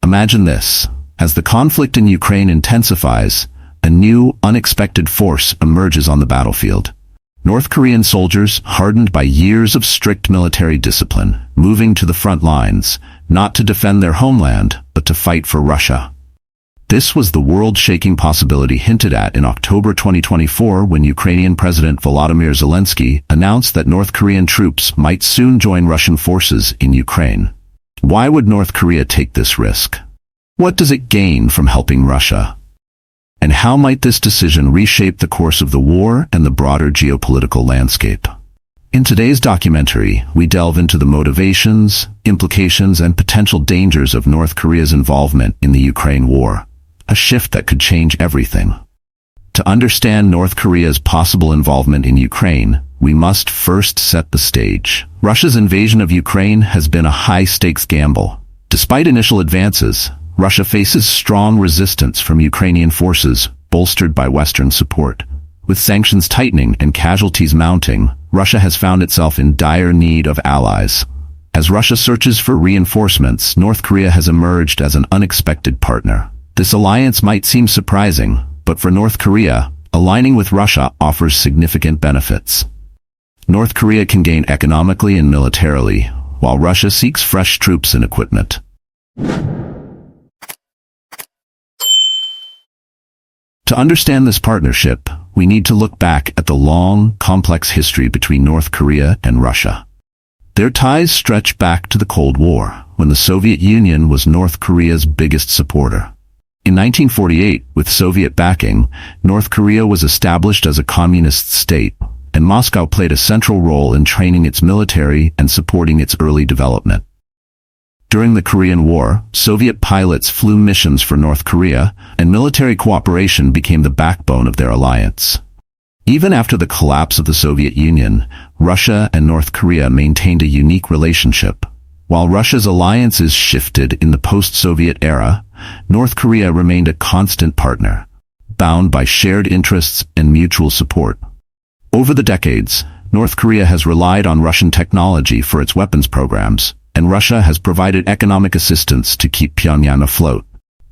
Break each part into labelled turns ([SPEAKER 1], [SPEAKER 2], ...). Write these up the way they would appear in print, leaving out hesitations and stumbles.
[SPEAKER 1] Imagine this. As the conflict in Ukraine intensifies, a new, unexpected force emerges on the battlefield. North Korean soldiers, hardened by years of strict military discipline, moving to the front lines, not to defend their homeland, but to fight for Russia. This was the world-shaking possibility hinted at in October 2024 when Ukrainian President Volodymyr Zelensky announced that North Korean troops might soon join Russian forces in Ukraine. Why would North Korea take this risk? What does it gain from helping Russia? And how might this decision reshape the course of the war and the broader geopolitical landscape? In today's documentary, we delve into the motivations, implications, and potential dangers of North Korea's involvement in the Ukraine war, a shift that could change everything. To understand North Korea's possible involvement in Ukraine, we must first set the stage. Russia's invasion of Ukraine has been a high-stakes gamble. Despite initial advances, Russia faces strong resistance from Ukrainian forces, bolstered by Western support. With sanctions tightening and casualties mounting, Russia has found itself in dire need of allies. As Russia searches for reinforcements, North Korea has emerged as an unexpected partner. This alliance might seem surprising, but for North Korea, aligning with Russia offers significant benefits. North Korea can gain economically and militarily, while Russia seeks fresh troops and equipment. To understand this partnership, we need to look back at the long, complex history between North Korea and Russia. Their ties stretch back to the Cold War, when the Soviet Union was North Korea's biggest supporter. In 1948, with Soviet backing, North Korea was established as a communist state, and Moscow played a central role in training its military and supporting its early development. During the Korean War, Soviet pilots flew missions for North Korea, and military cooperation became the backbone of their alliance. Even after the collapse of the Soviet Union, Russia and North Korea maintained a unique relationship. While Russia's alliances shifted in the post-Soviet era, North Korea remained a constant partner, bound by shared interests and mutual support. Over the decades, North Korea has relied on Russian technology for its weapons programs, and Russia has provided economic assistance to keep Pyongyang afloat.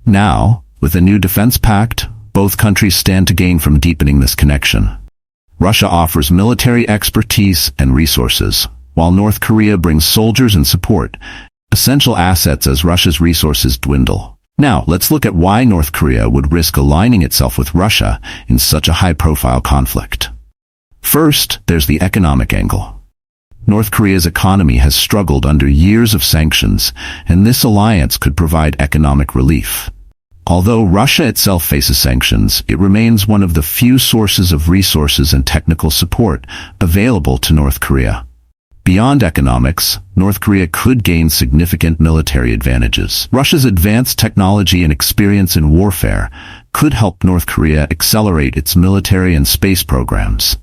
[SPEAKER 1] Now, with a new defense pact, both countries stand to gain from deepening this connection. Russia offers military expertise and resources, while North Korea brings soldiers and support, essential assets as Russia's resources dwindle. Now, let's look at why North Korea would risk aligning itself with Russia in such a high-profile conflict. First, there's the economic angle. North Korea's economy has struggled under years of sanctions, and this alliance could provide economic relief. Although Russia itself faces sanctions, it remains one of the few sources of resources and technical support available to North Korea. Beyond economics, North Korea could gain significant military advantages. Russia's advanced technology and experience in warfare could help North Korea accelerate its military and space programs.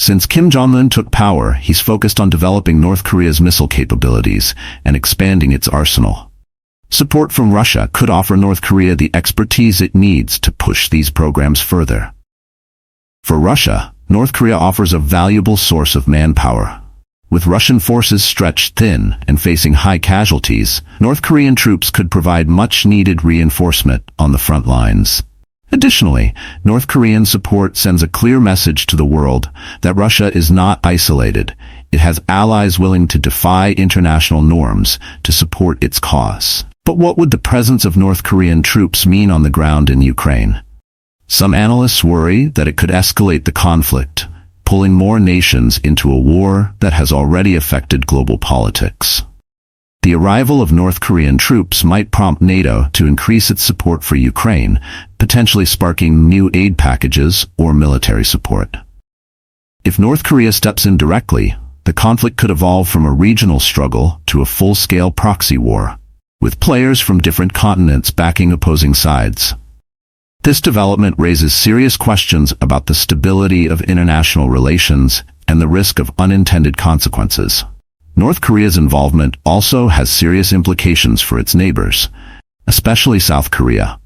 [SPEAKER 1] Since Kim Jong-un took power, he's focused on developing North Korea's missile capabilities and expanding its arsenal. Support from Russia could offer North Korea the expertise it needs to push these programs further. For Russia, North Korea offers a valuable source of manpower. With Russian forces stretched thin and facing high casualties, North Korean troops could provide much-needed reinforcement on the front lines. Additionally, North Korean support sends a clear message to the world that Russia is not isolated. It has allies willing to defy international norms to support its cause. But what would the presence of North Korean troops mean on the ground in Ukraine? Some analysts worry that it could escalate the conflict, pulling more nations into a war that has already affected global politics. The arrival of North Korean troops might prompt NATO to increase its support for Ukraine, potentially sparking new aid packages or military support. If North Korea steps in directly, the conflict could evolve from a regional struggle to a full-scale proxy war, with players from different continents backing opposing sides. This development raises serious questions about the stability of international relations and the risk of unintended consequences. North Korea's involvement also has serious implications for its neighbors, especially South Korea.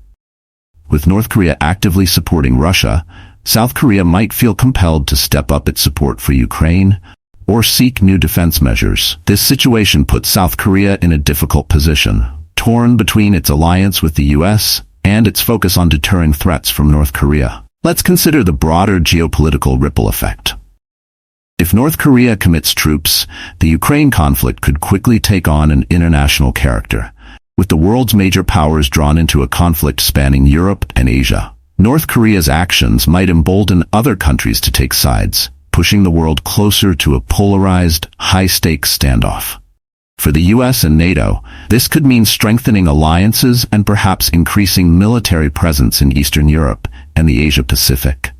[SPEAKER 1] With North Korea actively supporting Russia, South Korea might feel compelled to step up its support for Ukraine or seek new defense measures. This situation puts South Korea in a difficult position, torn between its alliance with the US and its focus on deterring threats from North Korea. Let's consider the broader geopolitical ripple effect. If North Korea commits troops, the Ukraine conflict could quickly take on an international character, with the world's major powers drawn into a conflict spanning Europe and Asia. North Korea's actions might embolden other countries to take sides, pushing the world closer to a polarized, high-stakes standoff. For the US and NATO, this could mean strengthening alliances and perhaps increasing military presence in Eastern Europe and the Asia-Pacific.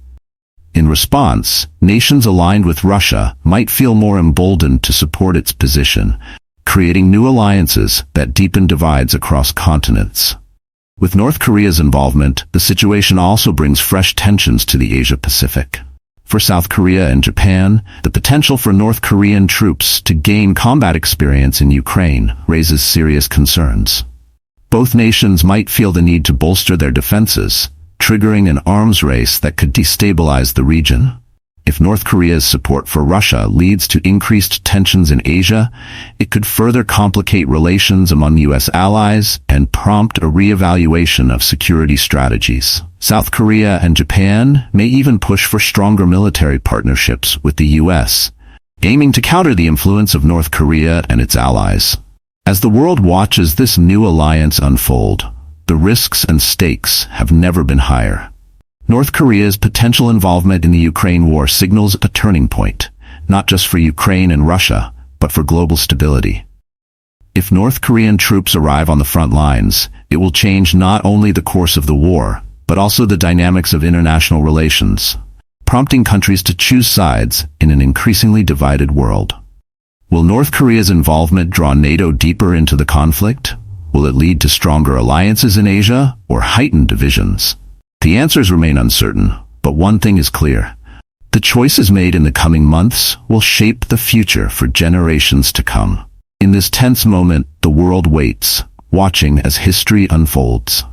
[SPEAKER 1] In response, nations aligned with Russia might feel more emboldened to support its position, creating new alliances that deepen divides across continents. With North Korea's involvement, the situation also brings fresh tensions to the Asia-Pacific. For South Korea and Japan, the potential for North Korean troops to gain combat experience in Ukraine raises serious concerns. Both nations might feel the need to bolster their defenses, triggering an arms race that could destabilize the region. If North Korea's support for Russia leads to increased tensions in Asia, it could further complicate relations among US allies and prompt a reevaluation of security strategies. South Korea and Japan may even push for stronger military partnerships with the US, aiming to counter the influence of North Korea and its allies. As the world watches this new alliance unfold, the risks and stakes have never been higher. North Korea's potential involvement in the Ukraine war signals a turning point, not just for Ukraine and Russia, but for global stability. If North Korean troops arrive on the front lines, it will change not only the course of the war, but also the dynamics of international relations, prompting countries to choose sides in an increasingly divided world. Will North Korea's involvement draw NATO deeper into the conflict? Will it lead to stronger alliances in Asia or heightened divisions? The answers remain uncertain, but one thing is clear. The choices made in the coming months will shape the future for generations to come. In this tense moment, the world waits, watching as history unfolds.